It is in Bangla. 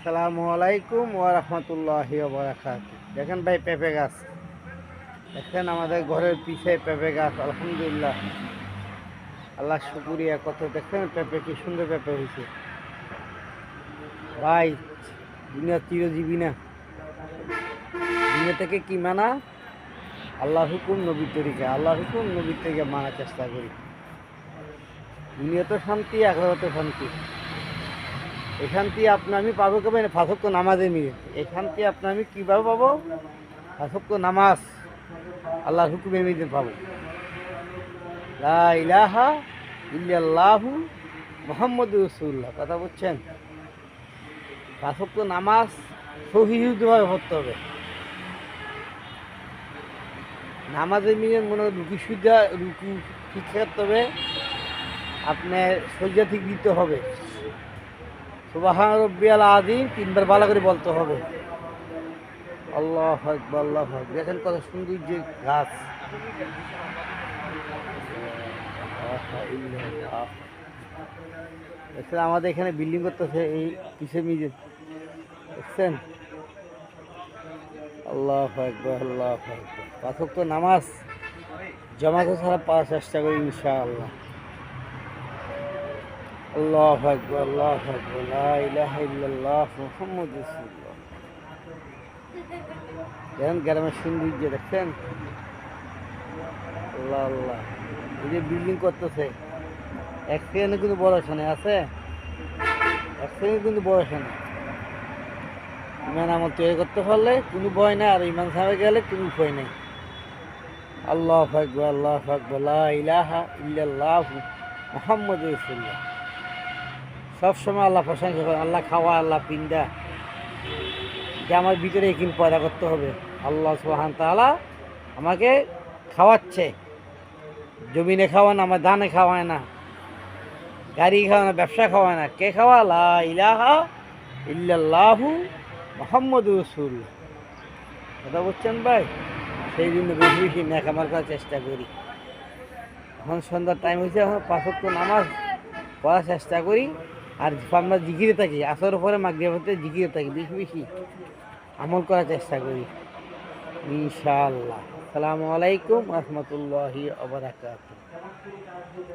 আসসালামু আলাইকুম ওয়া রাহমাতুল্লাহি ওয়া বারাকাতুহু। দেখেন ভাই পেঁপে গাছ, দেখেন আমাদের ঘরের পিছে পেঁপে গাছ। আলহামদুলিল্লাহ, আল্লাহ শুকরিয়া। কত দেখেন পেঁপে, কি সুন্দর পেঁপে হয়েছে ভাই। দুনিয়া চিরজীবী না, দুনিয়া থেকে কি মানা? আল্লাহর হুকুম নবীর তরিকা, আল্লাহর হুকুম নবীর তরিকা মানার চেষ্টা করি। দুনিয়া তো শান্তি, আখিরাতে শান্তি। এই শান্তি আপনি আমি পাবো কবে? ফাঁসক্য নামাজে মিলে এই শান্তি আপনি আমি কীভাবে পাবো? ফাঁসক্য নামাজ আল্লাহর হুকুমে মিলে পাবো। লা ইলাহা ইল্লাল্লাহু মুহাম্মাদুর রাসূলুল্লাহ। কথা বুঝছেন? পাঁচক্য নামাজ সহিহুভাবে পড়তে হবে। নামাজের মিলে মনে রুকু ঠিক করতে হবে, আপনার সজ্জা ঠিক দিতে হবে, সুবহান রাব্বিয়াল আযীম তিনবার ভালো করে বলতে হবে। আল্লাহু আকবার, আল্লাহু আকবার। দেখেন কত সুন্দর যে গাছ। দেখছেন আমাদের এখানে বিল্ডিং করতেছে এই পিছে মিজে, দেখছেন? আল্লাহু আকবার, আল্লাহু আকবার। পাঁচ ওয়াক্ত নামাজ জামাতে ছাড়া পড়ার চেষ্টা করি ইনশাআল্লাহ। আল্লাহু আকবার, আল্লাহু আকবার। লা ইলাহা ইল্লাল্লাহ মুহাম্মাদুর রাসূলুল্লাহ। দেখেন গ্রামের সৌন্দর্য, দেখছেন? আল্লাহ আল্লাহ। এই যে বিল্ডিং করতেছে, এক সেকেন্ডে কিন্তু বড় শোনে আছে, এক সেকেন্ডে কিন্তু বড় শোনে। ইমান আমল তৈরি করতে পারলে কোনো ভয় নাই, আর ইমান সামনে গেলে কোনো ভয় নেই। আল্লাহু আকবার, আল্লাহু আকবার। লা ইলাহা ইল্লাল্লাহু মুহাম্মাদুর রাসূলুল্লাহ। সবসময় আল্লাহ প্রশংসা করে, আল্লাহ খাওয়া, আল্লাহ পিন্দা, যে আমার ভিতরে একিন পয়দা করতে হবে। আল্লাহ সুবহান তাআলা আমাকে খাওয়াচ্ছে, জমিনে খাওয়ায় না, আমার ধানে খাওয়ায় না, গাড়ি খাওয়ায় না, ব্যবসা খাওয়ায় না। কে খাওয়া? লা ইলাহা ইল্লাল্লাহু মুহাম্মাদুর রাসূলুল্লাহ। কথা বুঝছেন ভাই? সেই জন্য বেশি বেশি নেক আমার করার চেষ্টা করি। এখন সন্ধ্যার টাইম হয়েছে, এখন পাঁচ ওয়াক্ত নামাজ পড়ার চেষ্টা করি। আর আমরা জিকিরে থাকি, আসরের পরে মাগরিবের পরে জিকিরে থাকি, বেশি বেশি আমল করার চেষ্টা করি ইনশাআল্লাহ। আসসালামু আলাইকুম ওয়া রাহমাতুল্লাহি ওয়া বারাকাতুহু।